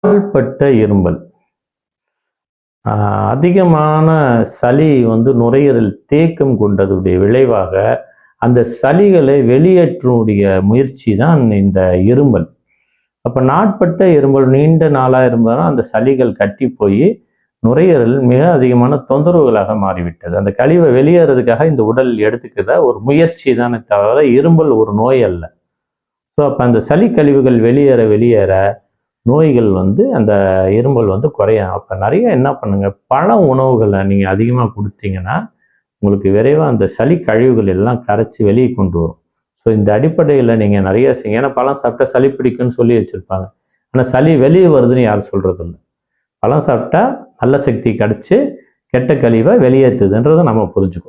நாள்பட்ட இருமல். அதிகமான சளி நுரையீரல் தேக்கம் கொண்டதுடைய விளைவாக அந்த சளிகளை வெளியேற்றக்கூடிய முயற்சி தான் இந்த இருமல். அப்போ நாட்பட்ட இருமல் நீண்ட நாளாக இருந்ததுன்னா அந்த சளிகள் கட்டி போய் நுரையீரல் மிக அதிகமான தொந்தரவுகளாக மாறிவிட்டது. அந்த கழிவை வெளியேறதுக்காக இந்த உடல் எடுத்துக்கிற ஒரு முயற்சி தானே தவிர இருமல் ஒரு நோய் அல்ல. ஸோ அப்போ அந்த சளி கழிவுகள் வெளியேற வெளியேற நோய்கள் அந்த இருமல் குறையும். அப்போ நிறைய என்ன பண்ணுங்க, பழ உணவுகளை நீங்கள் அதிகமாக கொடுத்தீங்கன்னா உங்களுக்கு விரைவாக அந்த சளி கழிவுகள் எல்லாம் கரைச்சி வெளியே கொண்டு வரும். ஸோ இந்த அடிப்படையில் நீங்கள் நிறைய செய்யுங்க. ஏன்னா பழம் சாப்பிட்டா சளி பிடிக்குன்னு சொல்லி வச்சுருப்பாங்க. ஆனால் சளி வெளியே வருதுன்னு யாரும் சொல்கிறது இல்லை. பழம் சாப்பிட்டா நல்ல சக்தி கிடச்சி கெட்ட கழிவை வெளியேற்றுதுன்றதை நம்ம புரிஞ்சுக்குவோம்.